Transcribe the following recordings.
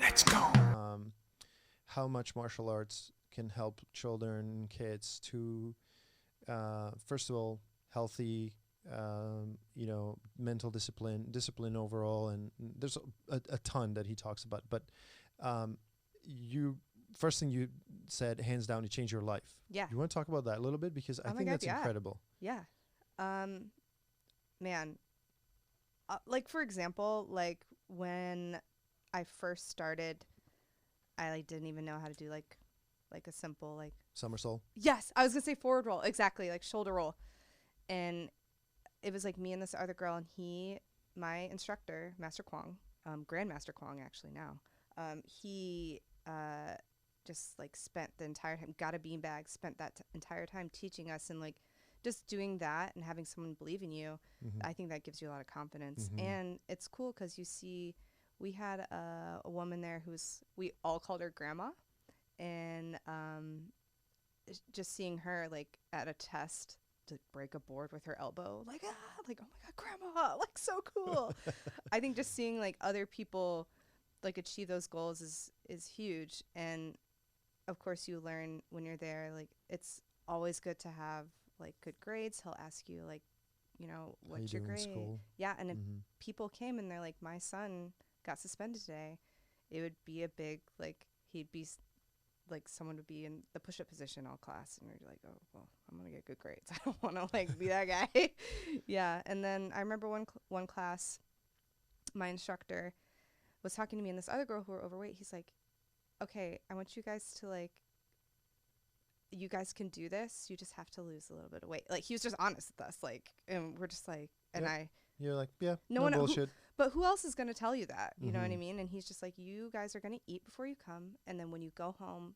Let's go. How much martial arts can help children, kids to, first of all, healthy, mental discipline overall, and there's a ton that he talks about. But you first thing you said, hands down, it changed your life. Yeah. You want to talk about that a little bit because I Oh my think God, that's yeah. incredible. Yeah. Man, like for example, like when I first started, I like didn't even know how to do like a simple like Somersault. yes, I was gonna say forward roll, exactly, like shoulder roll, and it was like me and this other girl, and my instructor, Master Kwong, Grandmaster Kwong actually now, he just like spent the entire time, got a beanbag, spent that entire time teaching us, and like just doing that and having someone believe in you, I think that gives you a lot of confidence. And it's cool because you see, we had a woman there we all called her Grandma, and just seeing her like at a test to break a board with her elbow, like oh my God, Grandma, like so cool. I think just seeing like other people like achieve those goals is huge. And of course you learn when you're there, like it's always good to have like good grades. He'll ask you like, what's your grade? School? Yeah. And if people came and they're like, my son got suspended today, it would be a big, like he'd be like someone would be in the push-up position all class, and you're like, oh well, I'm gonna get good grades. I don't want to like be that guy. Yeah. And then I remember one class, my instructor was talking to me and this other girl who were overweight. He's like, okay, I want you guys to like, you guys can do this, you just have to lose a little bit of weight. Like he was just honest with us, like, and we're just like, and Yep. You're like, yeah, no bullshit. but who else is going to tell you that? You know what I mean? And he's just like, you guys are going to eat before you come. And then when you go home,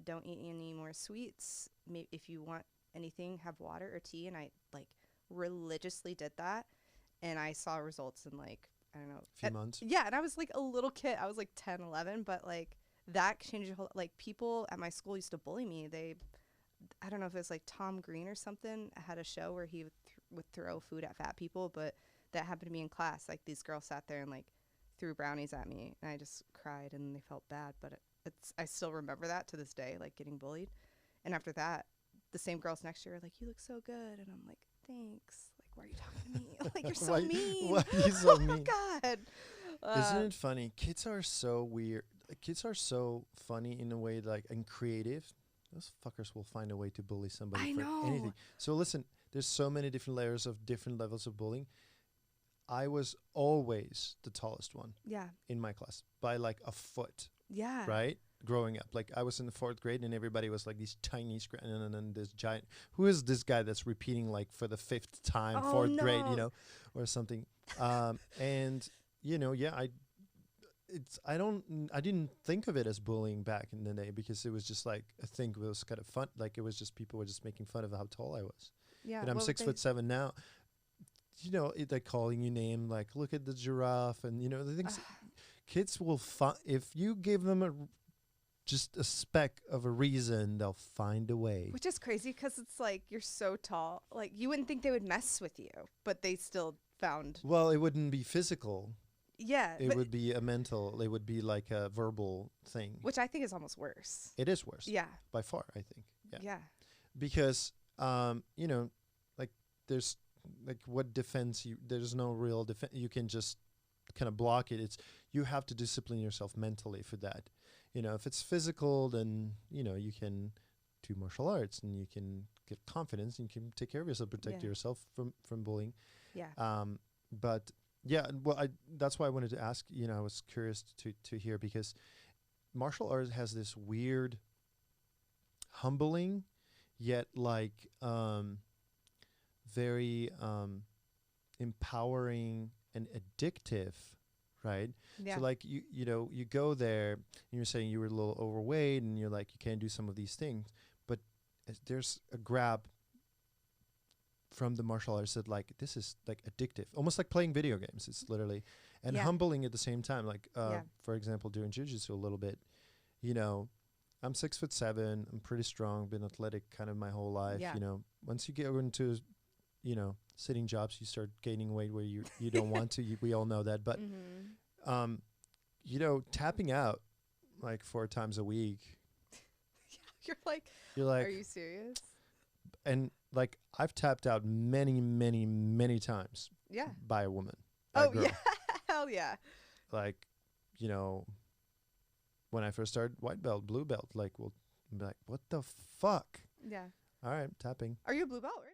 don't eat any more sweets. If you want anything, have water or tea. And I like religiously did that. And I saw results in like, I don't know. A few months. Yeah. And I was like a little kid. I was like 10, 11. But like that changed your whole, like people at my school used to bully me. I don't know if it was like Tom Green or something had a show where he would throw food at fat people, but that happened to me in class. Like these girls sat there and like threw brownies at me, and I just cried, and they felt bad. But I still remember that to this day, like getting bullied. And after that, the same girls next year are like, "You look so good," and I'm like, "Thanks." Like, why are you talking to me? Like, you're so mean. Why are you so oh mean? my God. Isn't it funny? Kids are so weird. Kids are so funny in a way, like, and creative. Those fuckers will find a way to bully somebody for anything. So listen, there's so many different layers of different levels of bullying. I was always the tallest one. Yeah. In my class by like a foot. Yeah. Right? Growing up. Like I was in the 4th grade and everybody was like these tiny and then this giant. Who is this guy that's repeating like for the 5th time, 4th grade, or something. And I didn't think of it as bullying back in the day because it was just like I think it was kind of fun. Like it was just people were just making fun of how tall I was. Yeah. And I'm 6'7" now. They're calling you name like look at the giraffe and the things. Kids will if you give them just a speck of a reason, they'll find a way. Which is crazy because it's like you're so tall. Like you wouldn't think they would mess with you, but they still found. Well, it wouldn't be physical. Yeah. It would be a mental. It would be like a verbal thing. Which I think is almost worse. It is worse. Yeah. By far, I think. Yeah. Because, like there's like what defense you, there's no real defense. You can just kind of block it. You have to discipline yourself mentally for that. If it's physical, then, you can do martial arts and you can get confidence and you can take care of yourself, protect yourself from bullying. Yeah. But yeah, well, that's why I wanted to ask, I was curious to hear because martial arts has this weird humbling, yet like very empowering and addictive, right? Yeah. So like you go there and you're saying you were a little overweight and you're like you can't do some of these things, but there's a grab from the martial arts that like this is like addictive, almost like playing video games. It's literally and humbling at the same time. Like for example, doing jiu-jitsu a little bit, I'm 6'7", I'm pretty strong, been athletic kind of my whole life. Yeah. Once you get into sitting jobs, you start gaining weight where you don't want to. We all know that, but you know, tapping out like 4 times a week, You're like, you're like, are you serious? and like I've tapped out many, many, many times Yeah. by a woman, by a Oh girl. yeah. Hell yeah. Like, you know, when I first started white belt, blue belt, like we'll be like, what the fuck? Yeah. All right, tapping. Are you a blue belt right